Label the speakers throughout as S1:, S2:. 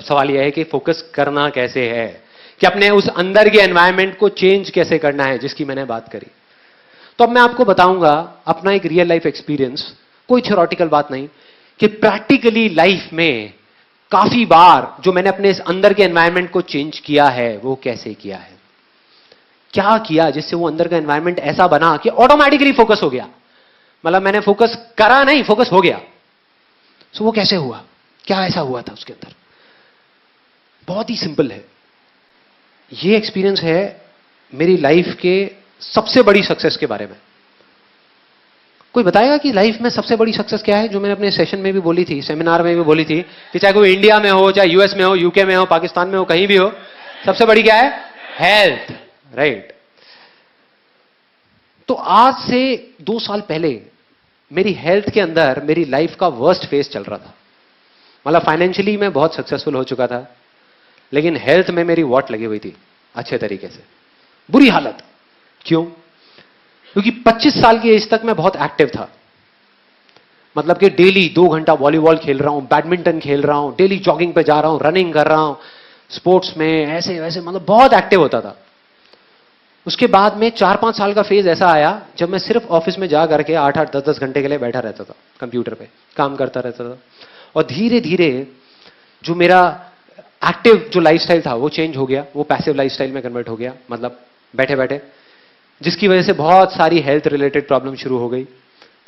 S1: सवाल यह है कि फोकस करना कैसे है, कि अपने उस अंदर के एनवायरनमेंट को चेंज कैसे करना है, जिसकी मैंने बात करी। तो अब मैं आपको बताऊंगा अपना एक रियल लाइफ एक्सपीरियंस, कोई थ्योरेटिकल बात नहीं, कि प्रैक्टिकली लाइफ में काफी बार जो मैंने अपने इस अंदर के एनवायरनमेंट को चेंज किया है वो कैसे किया है, क्या किया जिससे वो अंदर का एनवायरनमेंट ऐसा बना कि ऑटोमेटिकली फोकस हो गया। मतलब मैंने फोकस करा नहीं, फोकस हो गया। सो वो कैसे हुआ, क्या ऐसा हुआ था उसके अंदर? बहुत ही सिंपल है। ये एक्सपीरियंस है मेरी लाइफ के सबसे बड़ी सक्सेस के बारे में। कोई बताएगा कि लाइफ में सबसे बड़ी सक्सेस क्या है? जो मैंने अपने सेशन में भी बोली थी, सेमिनार में भी बोली थी, कि चाहे कोई इंडिया में हो, चाहे यूएस में हो, यूके में हो, पाकिस्तान में हो, कहीं भी हो, सबसे बड़ी क्या है? Health, right. तो आज से 2 साल पहले मेरी हेल्थ के अंदर मेरी लाइफ का वर्स्ट फेज चल रहा था। मतलब फाइनेंशियली मैं बहुत सक्सेसफुल हो चुका था, लेकिन हेल्थ में मेरी वॉट लगी हुई थी अच्छे तरीके से, बुरी हालत। क्यों? क्योंकि 25 साल की एज तक मैं बहुत एक्टिव था। मतलब कि डेली 2 घंटा वॉलीबॉल खेल रहा हूं, बैडमिंटन खेल रहा हूं, डेली जॉगिंग पे जा रहा हूं, रनिंग कर रहा हूं, स्पोर्ट्स में ऐसे वैसे, मतलब बहुत एक्टिव होता था। उसके बाद में 4-5 साल का फेज ऐसा आया जब मैं सिर्फ ऑफिस में जा करके 8-8, 10-10 घंटे के लिए बैठा रहता था, कंप्यूटर पे काम करता रहता था। और धीरे धीरे जो मेरा एक्टिव जो लाइफस्टाइल था वो चेंज हो गया, वो पैसिव लाइफस्टाइल में कन्वर्ट हो गया, मतलब बैठे बैठे, जिसकी वजह से बहुत सारी हेल्थ रिलेटेड प्रॉब्लम शुरू हो गई।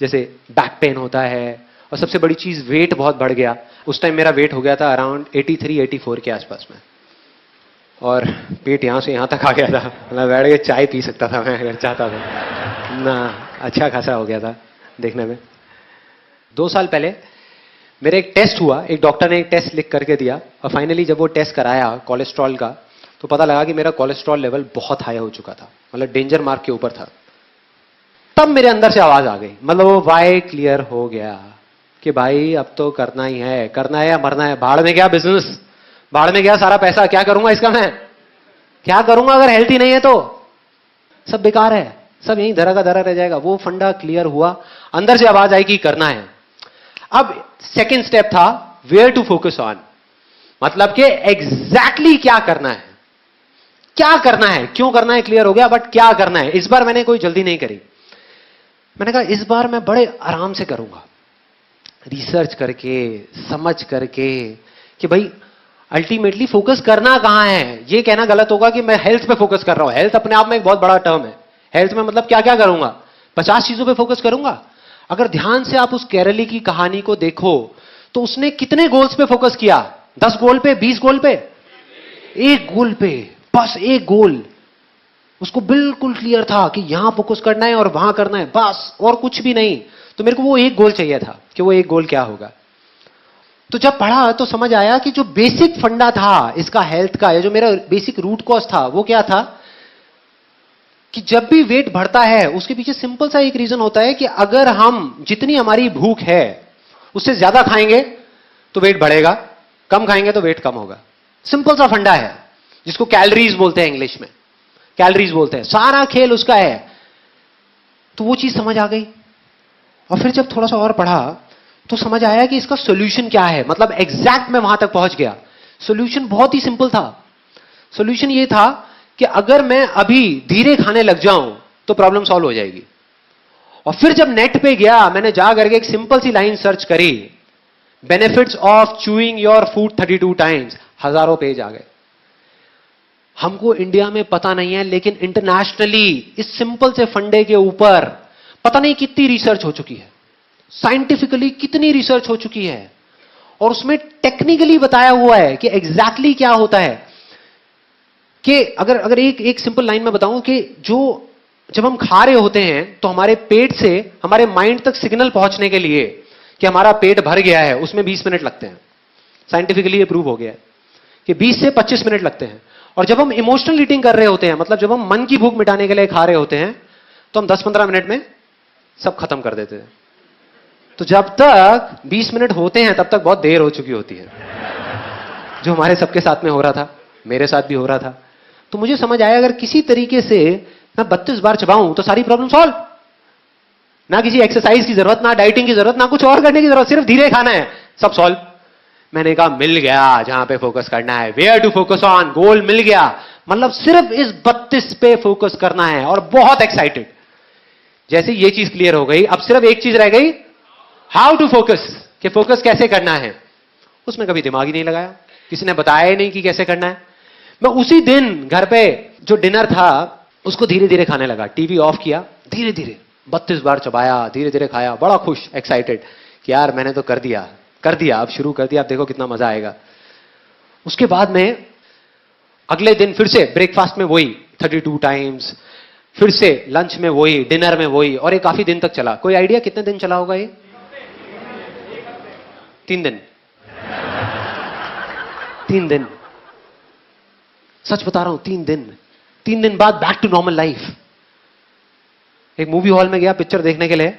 S1: जैसे बैक पेन होता है, और सबसे बड़ी चीज वेट बहुत बढ़ गया। उस टाइम मेरा वेट हो गया था अराउंड 83-84 के आसपास में, और पेट यहां से यहां तक आ गया था। मतलब बैठ के चाय पी सकता था मैं अगर चाहता था ना, अच्छा खासा हो गया था देखने में। 2 साल पहले मेरा एक टेस्ट हुआ, एक डॉक्टर ने एक टेस्ट लिख करके दिया, और फाइनली जब वो टेस्ट कराया कोलेस्ट्रॉल का, तो पता लगा कि मेरा कोलेस्ट्रॉल लेवल बहुत हाई हो चुका था, मतलब डेंजर मार्क के ऊपर था। तब मेरे अंदर से आवाज आ गई, मतलब वो वाई क्लियर हो गया कि भाई अब तो करना ही है, करना है या मरना है। भाड़ में गया बिजनेस, भाड़ में गया सारा पैसा, क्या करूंगा इसका मैं, क्या करूंगा अगर हेल्थी नहीं है तो सब बेकार है, सब यहीं धरा का धरा रह जाएगा। वो फंडा क्लियर हुआ, अंदर से आवाज आई कि करना है। अब सेकेंड स्टेप था वेयर टू फोकस ऑन, मतलब कि एग्जैक्टली क्या करना है, क्या करना है, क्यों करना है क्लियर हो गया, बट क्या करना है। इस बार मैंने कोई जल्दी नहीं करी। मैंने कहा इस बार मैं बड़े आराम से करूंगा, रिसर्च करके, समझ करके, कि भाई अल्टीमेटली फोकस करना कहां है। यह कहना गलत होगा कि मैं हेल्थ पे फोकस कर रहा हूं। हेल्थ अपने आप में एक बहुत बड़ा टर्म है। हेल्थ में मतलब क्या क्या करूंगा, 50 चीजों पे फोकस करूंगा। अगर ध्यान से आप उस केरली की कहानी को देखो तो उसने कितने गोल्स पे फोकस किया? 10 गोल पे, 20 गोल पे, एक गोल पे, बस एक गोल। उसको बिल्कुल क्लियर था कि यहां फोकस करना है और वहां करना है, बस, और कुछ भी नहीं। तो मेरे को वो एक गोल चाहिए था कि वो एक गोल क्या होगा। तो जब पढ़ा तो समझ आया कि जो बेसिक फंडा था इसका हेल्थ का, या जो मेरा बेसिक रूट कॉज था, वो क्या था कि जब भी वेट बढ़ता है उसके पीछे सिंपल सा एक रीजन होता है कि अगर हम जितनी हमारी भूख है उससे ज्यादा खाएंगे तो वेट बढ़ेगा, कम खाएंगे तो वेट कम होगा। सिंपल सा फंडा है जिसको कैलोरीज बोलते हैं, इंग्लिश में कैलोरीज बोलते हैं। सारा खेल उसका है। तो वो चीज समझ आ गई। और फिर जब थोड़ा सा और पढ़ा तो समझ आया कि इसका सॉल्यूशन क्या है। मतलब एग्जैक्ट मैं वहां तक पहुंच गया। सॉल्यूशन बहुत ही सिंपल था। सॉल्यूशन ये था कि अगर मैं अभी धीरे खाने लग जाऊं तो प्रॉब्लम सॉल्व हो जाएगी। और फिर जब नेट पे गया, मैंने जा करके एक सिंपल सी लाइन सर्च करी, benefits of chewing your food 32 times, हजारों पेज आ गए। हमको इंडिया में पता नहीं है, लेकिन इंटरनेशनली इस सिंपल से फंडे के ऊपर पता नहीं कितनी रिसर्च हो चुकी है, साइंटिफिकली कितनी रिसर्च हो चुकी है, और उसमें टेक्निकली बताया हुआ है कि एग्जैक्टली क्या होता है। कि अगर एक सिंपल लाइन में बताऊं कि जब हम खा रहे होते हैं तो हमारे पेट से हमारे माइंड तक सिग्नल पहुंचने के लिए कि हमारा पेट भर गया है, उसमें 20 मिनट लगते हैं। साइंटिफिकली ये प्रूव हो गया है कि 20 से 25 मिनट लगते हैं। और जब हम इमोशनल ईटिंग कर रहे होते हैं, मतलब जब हम मन की भूख मिटाने के लिए खा रहे होते हैं, तो हम 10-15 मिनट में सब खत्म कर देते हैं। तो जब तक 20 मिनट होते हैं तब तक बहुत देर हो चुकी होती है, जो हमारे सबके साथ में हो रहा था, मेरे साथ भी हो रहा था। तो मुझे समझ आया अगर किसी तरीके से मैं 32 बार चबाऊं तो सारी प्रॉब्लम सॉल्व। ना किसी एक्सरसाइज की जरूरत, ना डाइटिंग की जरूरत, ना कुछ और करने की जरूरत, सिर्फ धीरे खाना है, सब सॉल्व। मैंने कहा मिल गया जहां पे फोकस करना है, वेयर टू फोकस ऑन, गोल मिल गया, मतलब सिर्फ इस 32 पे फोकस करना है और बहुत एक्साइटेड। जैसे ये चीज क्लियर हो गई, अब सिर्फ एक चीज रह गई, हाउ टू फोकस, कि फोकस कैसे करना है। उसमें कभी दिमाग ही नहीं लगाया, किसी ने बताया ही नहीं कि कैसे करना है। मैं उसी दिन घर पे जो डिनर था उसको धीरे धीरे खाने लगा, टीवी ऑफ किया, धीरे धीरे 32 बार चबाया, धीरे धीरे खाया, बड़ा खुश, एक्साइटेड कि यार मैंने तो कर दिया, अब शुरू कर दिया, अब देखो कितना मजा आएगा। उसके बाद में अगले दिन फिर से ब्रेकफास्ट में वही 32 टाइम्स, फिर से लंच में वही, डिनर में वही, और ये काफी दिन तक चला। कोई आइडिया कितने दिन चला होगा ये? 3 दिन। 3 दिन, सच बता रहा हूं, 3 दिन। 3 दिन बाद बैक टू नॉर्मल लाइफ। एक मूवी हॉल में गया पिक्चर देखने के लिए,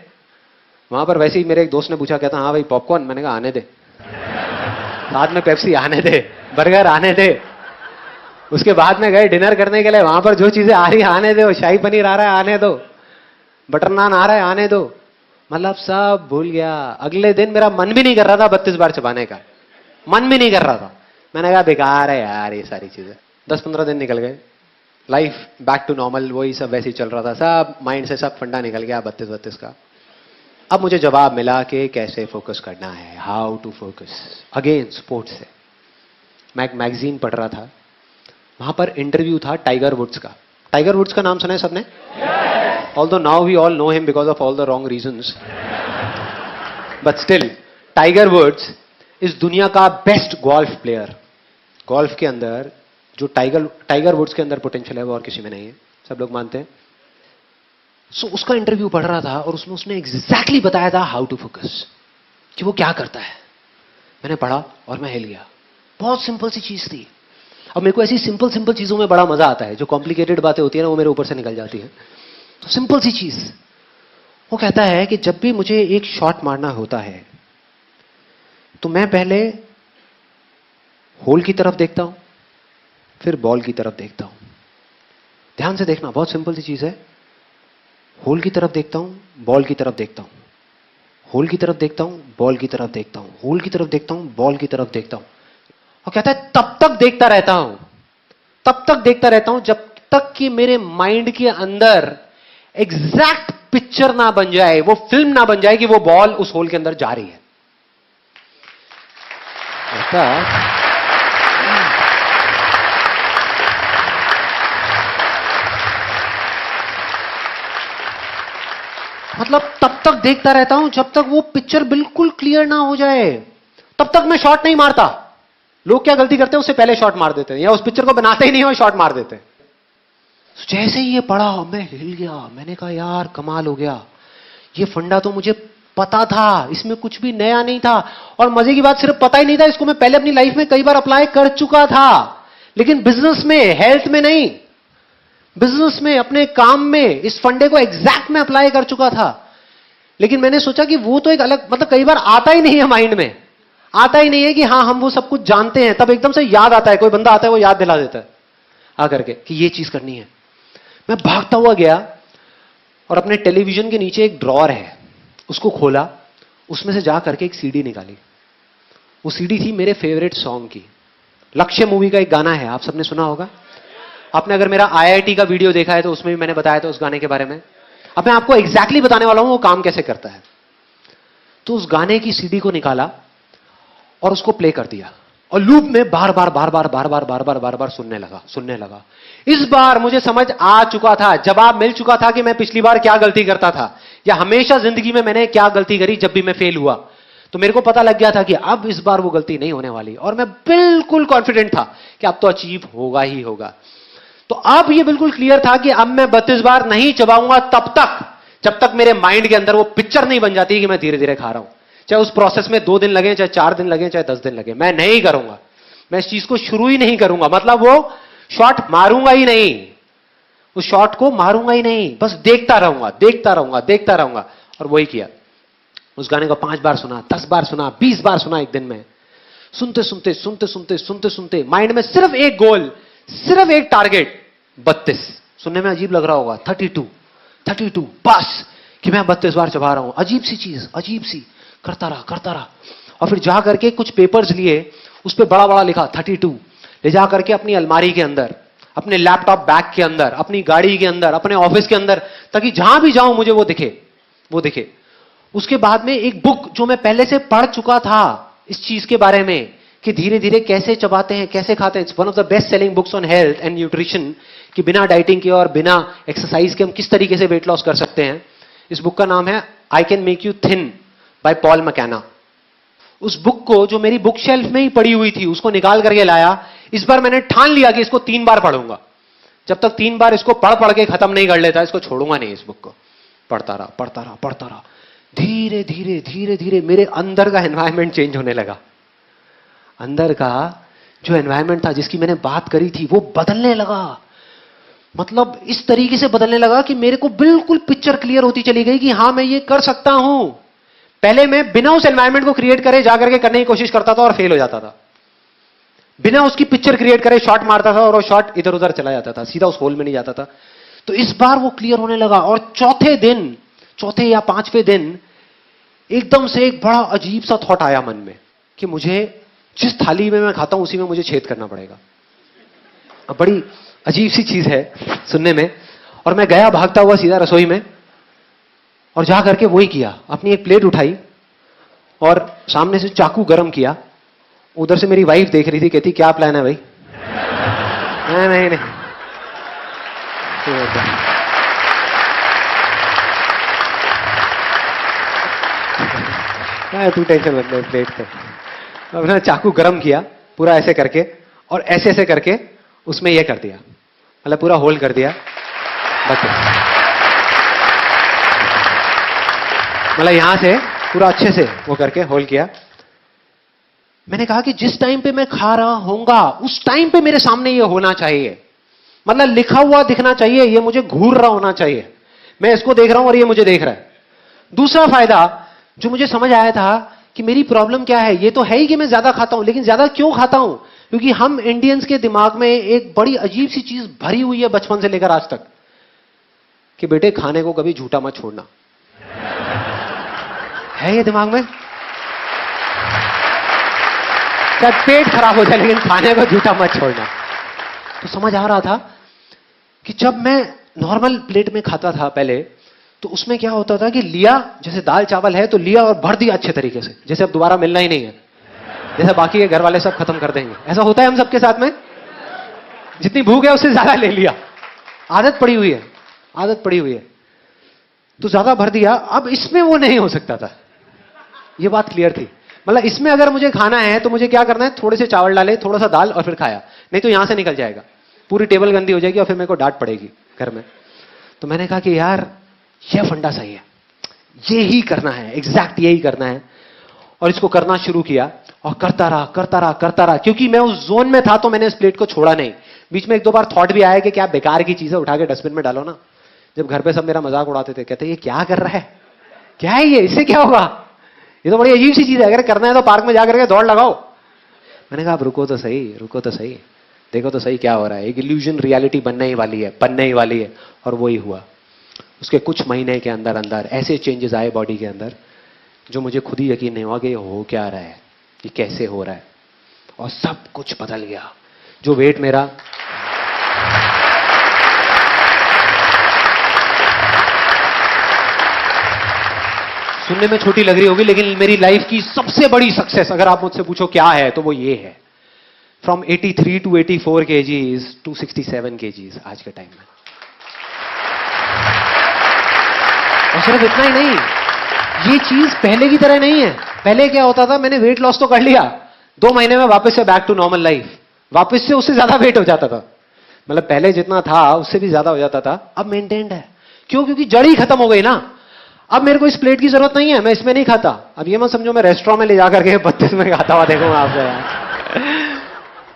S1: वहां पर वैसे ही मेरे एक दोस्त ने पूछा, कहता हाँ भाई पॉपकॉर्न, मैंने कहा आने दे, साथ में पेप्सी आने दे, बर्गर आने दे। उसके बाद में गए डिनर करने के लिए, वहां पर जो चीजें आ रही आने दो, शाही पनीर आ रहा है आने दो, बटर नान आ रहा है आने दो, मतलब सब भूल गया। अगले दिन मेरा मन भी नहीं कर रहा था 32 बार चबाने का, मन भी नहीं कर रहा था। मैंने कहा बेकार है यार ये सारी चीजें। 10-15 दिन निकल गए, लाइफ बैक टू नॉर्मल, वही सब वैसे ही चल रहा था, सब माइंड से सब फंडा निकल गया 32 का। अब मुझे जवाब मिला कि कैसे फोकस करना है, how to focus. Again sports से मैं एक मैगजीन पढ़ रहा था, वहां पर इंटरव्यू था टाइगर वुड्स का। टाइगर वुड्स का नाम सुना है सबने? Although now we all know him because of all the wrong reasons, but still Tiger Woods इस दुनिया का बेस्ट गोल्फ प्लेयर। गोल्फ के अंदर जो टाइगर वुड्स के अंदर पोटेंशियल है वो और किसी में नहीं है, सब लोग मानते हैं। सो उसका इंटरव्यू पढ़ रहा था और उसमें उसने एग्जैक्टली बताया था हाउ टू फोकस, कि वो क्या करता है। मैंने पढ़ा और मैं हिल गया, बहुत सिंपल सी चीज थी। अब मेरे को ऐसी सिंपल सिंपल चीजों में बड़ा मजा आता है, जो कॉम्प्लिकेटेड बातें होती है ना वो मेरे ऊपर से निकल जाती है। तो सिंपल सी चीज, वो कहता है कि जब भी मुझे एक शॉट मारना होता है तो मैं पहले होल की तरफ देखता हूं, फिर बॉल की तरफ देखता हूं। ध्यान से देखना, बहुत सिंपल सी चीज है। होल की तरफ देखता हूं, बॉल की तरफ देखता हूं, होल की तरफ देखता हूं, बॉल की तरफ देखता हूं, होल की तरफ देखता हूं, बॉल की तरफ देखता हूं। और कहता है तब तक देखता रहता हूं, तब तक देखता रहता हूं जब तक कि मेरे माइंड के अंदर एग्जैक्ट पिक्चर ना बन जाए, वो फिल्म ना बन जाए कि वो बॉल उस होल के अंदर जा रही है। मतलब तब तक देखता रहता हूं जब तक वो पिक्चर बिल्कुल क्लियर ना हो जाए, तब तक मैं शॉट नहीं मारता। लोग क्या गलती करते हैं, उससे पहले शॉट मार देते हैं, या उस पिक्चर को बनाते ही नहीं हो शॉट मार देते हैं। जैसे ही ये पढ़ा मैं हिल गया, मैंने कहा यार कमाल हो गया, ये फंडा तो मुझे पता था, इसमें कुछ भी नया नहीं था। और मजे की बात, सिर्फ पता ही नहीं था, इसको मैं पहले अपनी लाइफ में कई बार अप्लाई कर चुका था, लेकिन बिजनेस में, हेल्थ में नहीं। बिजनेस में, अपने काम में इस फंडे को एग्जैक्ट में अप्लाई कर चुका था। लेकिन मैंने सोचा कि वो तो एक अलग, मतलब कई बार आता ही नहीं है माइंड में, आता ही नहीं है कि हाँ हम वो सब कुछ जानते हैं, तब एकदम से याद आता है, कोई बंदा आता है वो याद दिला देता है आकर के कि ये चीज करनी है। मैं भागता हुआ गया और अपने टेलीविजन के नीचे एक ड्रॉअर है, उसको खोला, उसमें से जा करके एक सीडी निकाली। वो सीडी थी मेरे फेवरेट सॉन्ग की, लक्ष्य मूवी का एक गाना है, आप सबने सुना होगा। आपने अगर मेरा आईआईटी का वीडियो देखा है तो उसमें भी मैंने बताया था उस गाने के बारे में। अब मैं आपको एग्जैक्टली बताने वाला हूं वो काम कैसे करता है। तो उस गाने की सीडी को निकाला और उसको प्ले कर दिया और लूप में बार बार सुनने लगा। इस बार मुझे समझ आ चुका था, जवाब मिल चुका था कि मैं पिछली बार क्या गलती करता था, या हमेशा जिंदगी में मैंने क्या गलती करी जब भी मैं फेल हुआ। तो मेरे को पता लग गया था कि अब इस बार वो गलती नहीं होने वाली, और मैं बिल्कुल कॉन्फिडेंट था कि अब तो अचीव होगा ही होगा। तो अब ये बिल्कुल क्लियर था कि अब मैं 32 बार नहीं चबाऊंगा तब तक जब तक मेरे माइंड के अंदर वो पिक्चर नहीं बन जाती कि मैं धीरे धीरे खा रहा हूं। चाहे उस प्रोसेस में 2 दिन लगे, चाहे 4 दिन लगे, चाहे 10 दिन लगे, मैं नहीं करूंगा, मैं इस चीज को शुरू ही नहीं करूंगा। मतलब वो शॉट मारूंगा ही नहीं, उस शॉट को मारूंगा ही नहीं, बस देखता रहूंगा। और वही किया। उस गाने को 5 बार सुना, 10 बार सुना, 20 बार सुना एक दिन में। सुनते माइंड में सिर्फ एक गोल, सिर्फ एक टारगेट, 32। सुनने में अजीब लग रहा होगा, 32 बस, कि मैं 32 बार चबा रहा हूं। अजीब सी चीज, अजीब सी, करता रहा। और फिर जा करके कुछ पेपर्स लिए, उस पर बड़ा बड़ा लिखा 32, ले जा करके अपनी अलमारी के अंदर, अपने लैपटॉप बैग के अंदर, अपनी गाड़ी के अंदर, अपने ऑफिस के अंदर, ताकि जहां भी जाऊं मुझे वो दिखे। उसके बाद में एक बुक जो मैं पहले से पढ़ चुका था इस चीज के बारे में कि धीरे धीरे कैसे चबाते हैं, कैसे खाते हैं। It's one of the best selling books on health and nutrition, कि बिना डाइटिंग के और बिना एक्सरसाइज के हम किस तरीके से वेट लॉस कर सकते हैं। इस बुक का नाम है I can make you thin by Paul McKenna. उस बुक को जो मेरी बुक शेल्फ में ही पड़ी हुई थी उसको निकाल करके लाया। इस बार मैंने ठान लिया कि इसको 3 बार पढ़ूंगा। जब तक 3 बार इसको पढ़ के खत्म नहीं कर लेता इसको छोड़ूंगा नहीं। इस बुक को पढ़ता रहा। धीरे धीरे मेरे अंदर का एनवायरमेंट चेंज होने लगा। अंदर का जो एनवायरमेंट था जिसकी मैंने बात करी थी वो बदलने लगा। मतलब इस तरीके से बदलने लगा कि मेरे को बिल्कुल पिक्चर क्लियर होती चली गई कि हां मैं ये कर सकता हूं। पहले मैं बिना उस एनवायरमेंट को क्रिएट करे जाकर के करने की कोशिश करता था और फेल हो जाता था। बिना उसकी पिक्चर क्रिएट करे शॉट मारता था और वो शॉट इधर उधर चला जाता था, सीधा उस होल में नहीं जाता था। तो इस बार वो क्लियर होने लगा। और चौथे या 5वें दिन एकदम से एक बड़ा अजीब सा थॉट आया मन में कि मुझे जिस थाली में मैं खाता हूं उसी में मुझे छेद करना पड़ेगा। अब बड़ी अजीब सी चीज है सुनने में। और मैं गया भागता हुआ सीधा रसोई में और जा करके वही किया। अपनी एक प्लेट उठाई और सामने से चाकू गरम किया। उधर से मेरी वाइफ देख रही थी, कहती क्या प्लान है भाई? नहीं तू टेंशन मत ले, प्लेट पे अपना चाकू गरम किया पूरा ऐसे करके और ऐसे करके उसमें यह कर दिया, मतलब पूरा होल कर दिया। बस मतलब यहां से पूरा अच्छे से वो करके होल किया। मैंने कहा कि जिस टाइम पे मैं खा रहा होऊंगा उस टाइम पे मेरे सामने ये होना चाहिए, मतलब लिखा हुआ दिखना चाहिए, ये मुझे घूर रहा होना चाहिए। मैं इसको देख रहा हूं और ये मुझे देख रहा है। दूसरा फायदा जो मुझे समझ आया था कि मेरी प्रॉब्लम क्या है, ये तो है ही कि मैं ज्यादा खाता हूं, लेकिन ज्यादा क्यों खाता हूं? क्योंकि हम इंडियंस के दिमाग में एक बड़ी अजीब सी चीज भरी हुई है बचपन से लेकर आज तक कि बेटे खाने को कभी झूठा मत छोड़ना। है ये दिमाग में? शायद पेट खराब हो जाए लेकिन खाने को झूठा मत छोड़ना। तो समझ आ रहा था कि जब मैं नॉर्मल प्लेट में खाता था पहले, तो उसमें क्या होता था कि लिया, जैसे दाल चावल है तो लिया और भर दिया अच्छे तरीके से, जैसे अब दोबारा मिलना ही नहीं है, जैसे बाकी के घर वाले सब खत्म कर देंगे। ऐसा होता है हम सबके साथ में, जितनी भूख है उससे ज्यादा ले लिया। आदत पड़ी हुई है तो ज्यादा भर दिया। अब इसमें वो नहीं हो सकता था, ये बात क्लियर थी। मतलब इसमें अगर मुझे खाना है तो मुझे क्या करना है, थोड़े से चावल डाले, थोड़ा सा दाल और फिर खाया, नहीं तो यहां से निकल जाएगा, पूरी टेबल गंदी हो जाएगी और फिर मेरे को डांट पड़ेगी घर में। तो मैंने कहा कि यार यह फंडा सही है, ये ही करना है, एग्जैक्ट यही करना है। और इसको करना शुरू किया और करता रहा। क्योंकि मैं उस जोन में था तो मैंने इस प्लेट को छोड़ा नहीं। बीच में 1-2 बार थॉट भी आया कि क्या बेकार की चीज है, उठा के डस्टबिन में डालो ना। जब घर पे सब मेरा मजाक उड़ाते थे, कहते ये क्या कर रहा है, क्या है ये, इससे क्या होगा, ये तो बड़ी अजीब सी चीज है, अगर करना है तो पार्क में जाकर के दौड़ लगाओ। मैंने कहा रुको तो सही, देखो तो सही क्या हो रहा है। एक इल्यूजन रियलिटी बनने ही वाली है। और वही हुआ। उसके कुछ महीने के अंदर ऐसे चेंजेस आए बॉडी के अंदर जो मुझे खुद ही यकीन नहीं हुआ कि हो क्या रहा है, कि कैसे हो रहा है। और सब कुछ बदल गया। जो वेट मेरा सुनने में छोटी लग रही होगी, लेकिन मेरी लाइफ की सबसे बड़ी सक्सेस अगर आप मुझसे पूछो क्या है तो वो ये है। From 83 to 84 kgs to 67 kgs आज के टाइम में। और सिर्फ इतना ही नहीं, ये चीज पहले की तरह नहीं है। पहले क्या होता था, मैंने वेट लॉस तो कर लिया, 2 महीने में वापस से बैक टू नॉर्मल लाइफ, वापस से उससे ज्यादा वेट हो जाता था। मतलब पहले जितना था उससे भी ज्यादा हो जाता था। अब मेंटेन्ड है। क्यों? क्योंकि जड़ ही खत्म हो गई ना। अब मेरे को इस प्लेट की जरूरत नहीं है, मैं इसमें नहीं खाता। अब ये मत समझो मैं रेस्टोरेंट में ले जाकर के 32 में खाता हुआ देखूंगा आपको यार।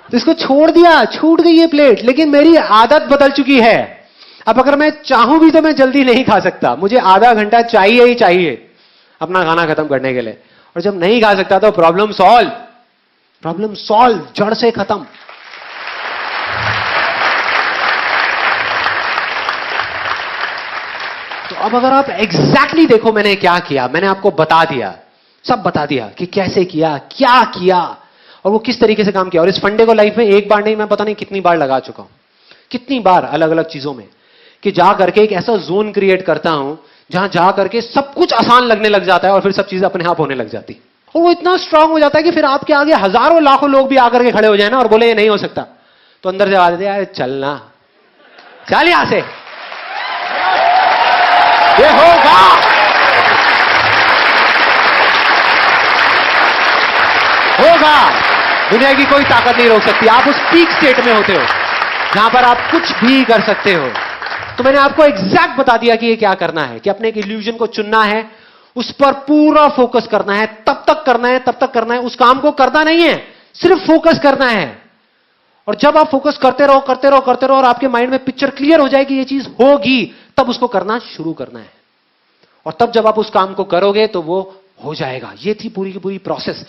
S1: तो इसको छोड़ दिया, छूट गई ये प्लेट, लेकिन मेरी आदत बदल चुकी है। अब अगर मैं चाहूं भी तो मैं जल्दी नहीं खा सकता, मुझे आधा घंटा चाहिए ही चाहिए अपना खाना खत्म करने के लिए। और जब नहीं खा सकता तो प्रॉब्लम सॉल्व, जड़ से खत्म। तो अब अगर आप एग्जैक्टली देखो मैंने क्या किया, मैंने आपको बता दिया सब बता दिया कि कैसे किया, क्या किया और वो किस तरीके से काम किया। और इस फंडे को लाइफ में एक बार नहीं, मैं पता नहीं कितनी बार लगा चुका हूं, कितनी बार अलग अलग चीजों में, कि जा करके एक ऐसा जोन क्रिएट करता हूं जहां जा करके सब कुछ आसान लगने लग जाता है और फिर सब चीजें अपने आप होने लग जाती। और वो इतना स्ट्रांग हो जाता है कि फिर आपके आगे हजारों लाखों लोग भी आकर के खड़े हो जाए ना और बोले ये नहीं हो सकता, तो अंदर से आवाज देते यार चलना, चल यहां से, ये होगा। होगा, दुनिया की कोई ताकत नहीं रोक सकती। आप उस पीक स्टेट में होते हो जहां पर आप कुछ भी कर सकते हो। तो मैंने आपको एग्जैक्ट बता दिया कि ये क्या करना है, कि अपने एक इल्यूजन को चुनना है, उस पर पूरा फोकस करना है, तब तक करना है, तब तक करना है, उस काम को करना नहीं है, सिर्फ फोकस करना है। और जब आप फोकस करते रहो करते रहो करते रहो और आपके माइंड में पिक्चर क्लियर हो जाए कि ये चीज होगी, तब उसको करना शुरू करना है। और तब जब आप उस काम को करोगे तो वो हो जाएगा। ये थी पूरी की पूरी प्रोसेस।